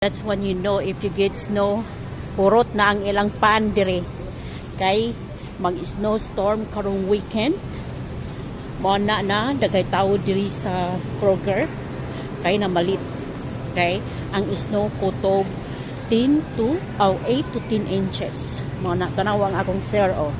That's when you know if you get snow, hurot na ang ilang pan dire. Kay mag-snowstorm karong weekend. Mo na dagay tao diri sa Kroger. Kay na malit. Kay ang snow kutob 8 to 10 inches. Mo na tanaw ang akong sir oh.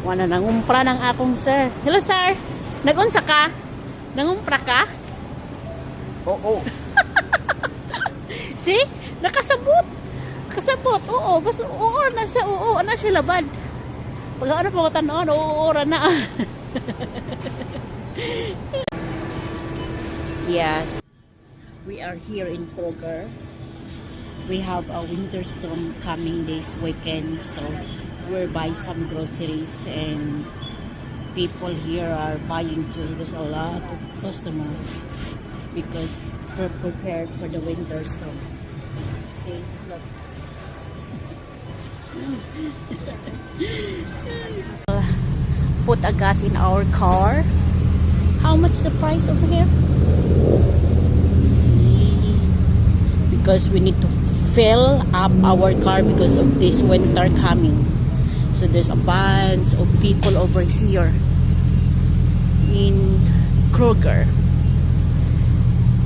Wala nangumpra ng akong sir. Hello sir. Nagunsa ka? Nangumpra ka? Oo. See? Nakasabot. Kasabot. Oo, basta oo na siya. Oo na siya labad. Pag ano pa ko tanon, oo na. Yes. We are here in Kroger. We have a winter storm coming this weekend, so we're buying some groceries and people here are buying too. There's a lot of customers because we're prepared for the winter storm. See, look. Put a gas in our car. How much the price over here? See, because we need to fill up our car because of this winter coming. So there's a bunch of people over here in Kroger.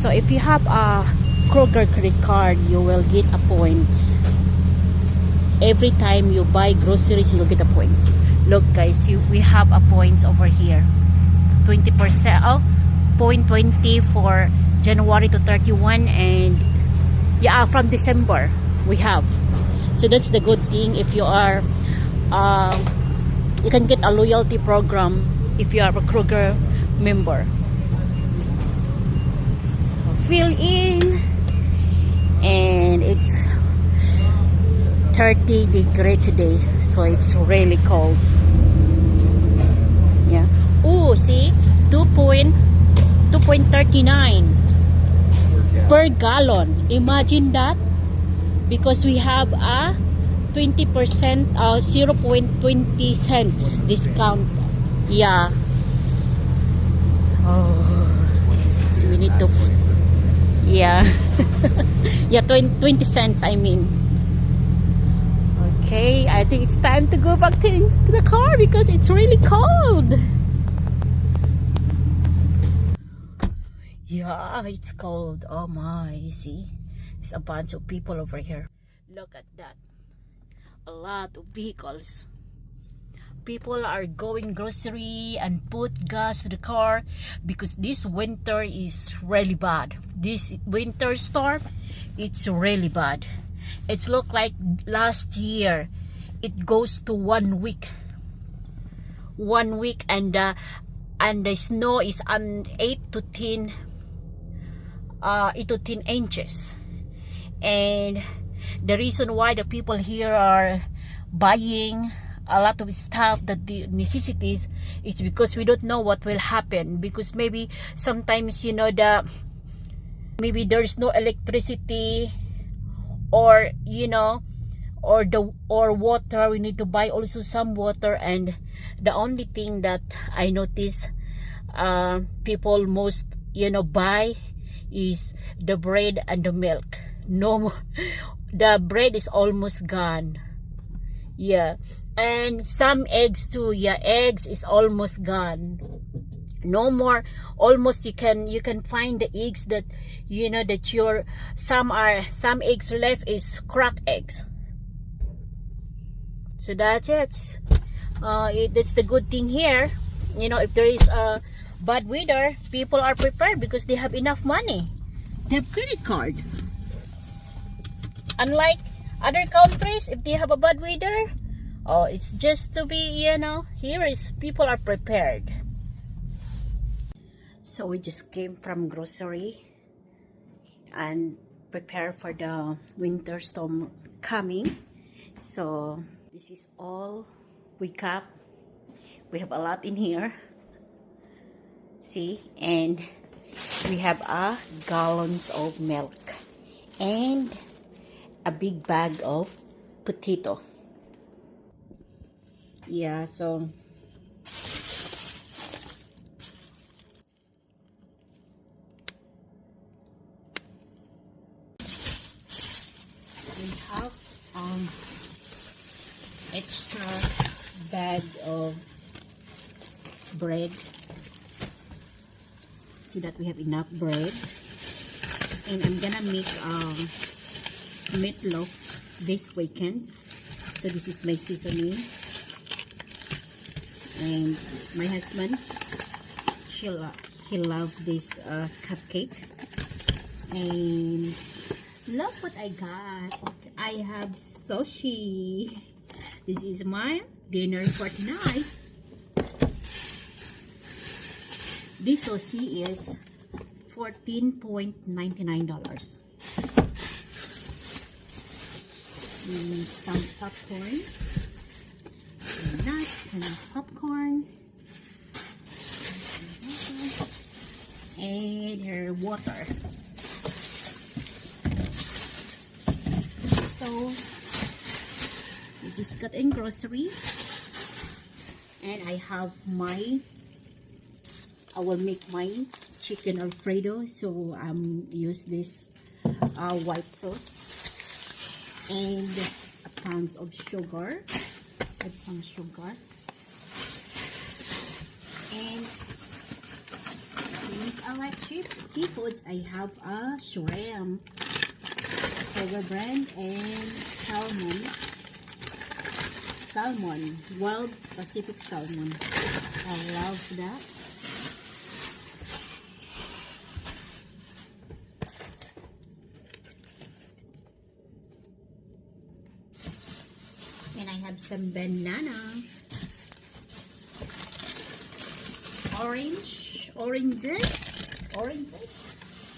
So if you have a Kroger credit card, you will get a points. Every time you buy groceries, you'll get a points. Look guys, we have a points over here. 20%, oh, 0.20 for January to 31 and yeah, from December we have. So that's the good thing if you are you can get a loyalty program if you are a Kroger member. So fill in, and it's 30 degrees today, so it's really cold. Yeah. Oh, see, 2.39 per gallon. Imagine that, because we have a 20% 0.20 cents discount. Yeah. Oh, so we need to, yeah. Yeah, 20 cents I mean. Okay, I think it's time to go back to the car because it's really cold. Yeah, it's cold. Oh my, you see? There's a bunch of people over here. Look at that. A lot of vehicles. People are going grocery and put gas to the car because this winter is really bad. This winter storm, it's really bad. It's look like last year it goes to 1 week. 1 week and the snow is on 8 to 10 inches. And the reason why the people here are buying a lot of stuff, that the necessities, it's because we don't know what will happen, because maybe sometimes, you know, maybe there's no electricity, or you know, or water. We need to buy also some water. And the only thing that I notice people most, you know, buy is the bread and the milk. No more. The bread is almost gone. Yeah, and some eggs too. Yeah, eggs is almost gone. No more. Almost you can find the eggs that, you know, that some eggs left is cracked eggs. So that's it. That's the good thing here. You know, if there is a bad weather, people are prepared because they have enough money. They have credit card. Unlike other countries, if they have a bad weather, oh, it's just to be, you know, here is people are prepared. So we just came from grocery and prepare for the winter storm coming. So this is all we got. We have a lot in here. See, and we have gallons of milk and a big bag of potato. Yeah, so extra bag of bread so that we have enough bread. And I'm gonna make meatloaf this weekend. So this is my seasoning. And my husband, he loved this cupcake. And look what I got. I have sushi. This is my dinner for tonight. This sushi is $14.99. Some popcorn, some nuts and popcorn, and her water. So we just got in grocery, and I will make my chicken Alfredo. So use this white sauce and a pound of sugar. Add some sugar and since I like seafoods, I have a shrimp, silver brand, and salmon, wild Pacific salmon. I love that. And I have some banana, oranges,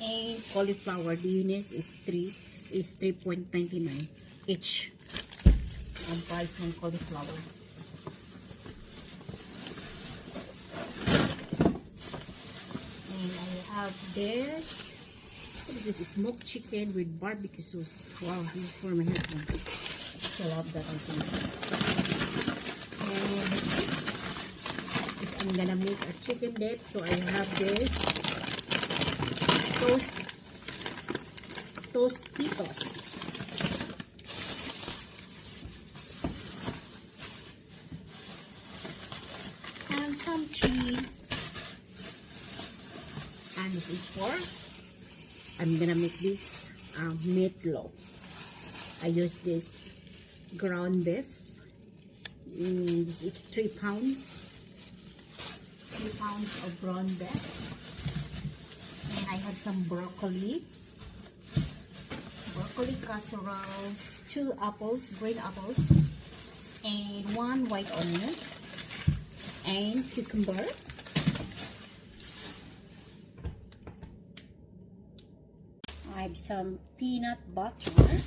and cauliflower. The units is 3.99 each. Ang price ng cauliflower. And I have this. What is this? Smoked chicken with barbecue sauce. Wow, this is for my husband. I love that, I think. And if I'm gonna make a chicken dip, so I have this Tostitos. And some cheese. And this is I'm gonna make this meatloaf. I use this ground beef. This is 3 pounds. 3 pounds of ground beef. And I have some broccoli casserole, 2 apples, green apples, and 1 white onion, and cucumber. I have some peanut butter.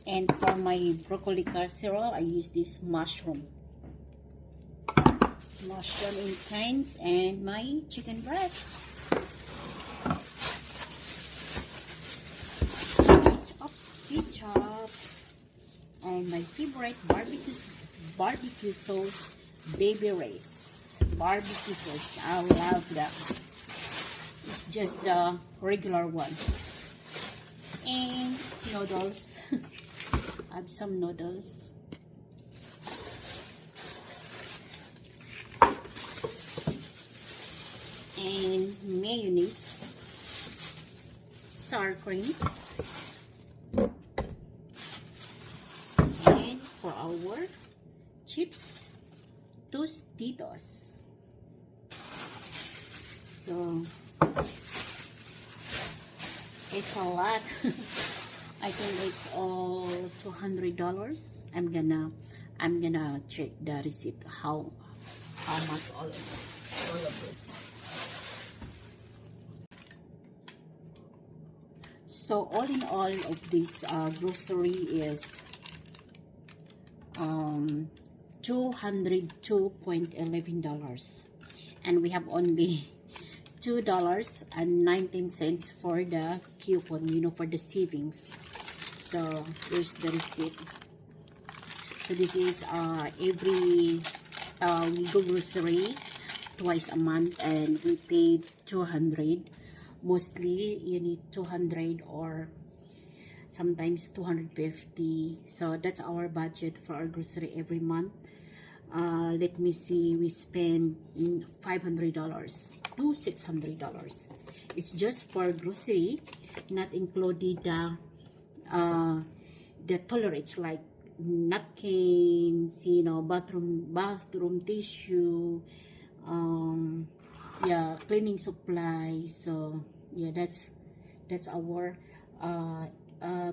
And for my broccoli casserole, I use this mushroom intestines, and my chicken breast. Ketchup, and my favorite barbecue sauce, Baby Ray's barbecue sauce. I love that. It's just the regular one. And noodles. I have some noodles. And mayonnaise, sour cream, and for our chips, Tostitos. So it's a lot. I think it's all $200. I'm gonna check the receipt how much all of this. So all in all of this grocery is $202.11, and we have only $2.19 for the coupon, for the savings. So here's the receipt. So this is every we go grocery twice a month, and we paid $200. Mostly you need $200 or sometimes 250. So that's our budget for our grocery every month. Let me see, we spend $500 to $600. It's just for grocery, not included the tolerance like napkins, you know, bathroom tissue, yeah, cleaning supplies. So yeah, that's our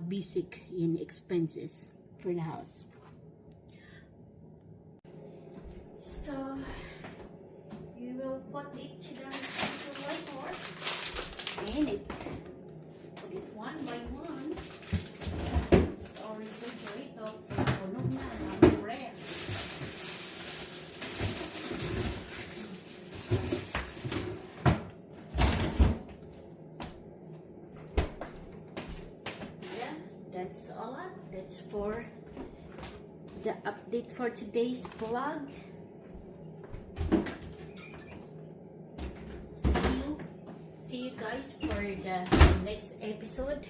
basic in expenses for the house. So we will put it to the refrigerator and put it one by one. So our refrigerator puno na ng ref. Yeah, that's a lot. That's for the update for today's vlog. See you guys for the next episode.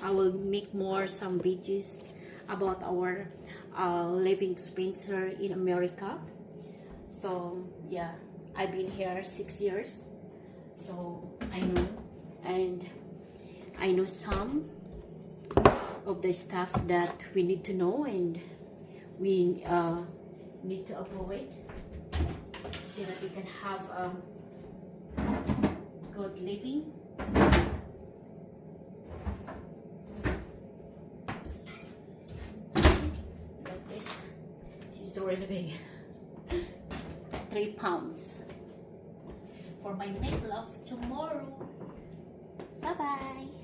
I will make some videos about our living expenses in America. So yeah, I've been here 6 years, so I know, and I know some of the stuff that we need to know and we need to avoid, so that we can have good living. Like this is really big. 3 pounds for my make love tomorrow. Bye bye.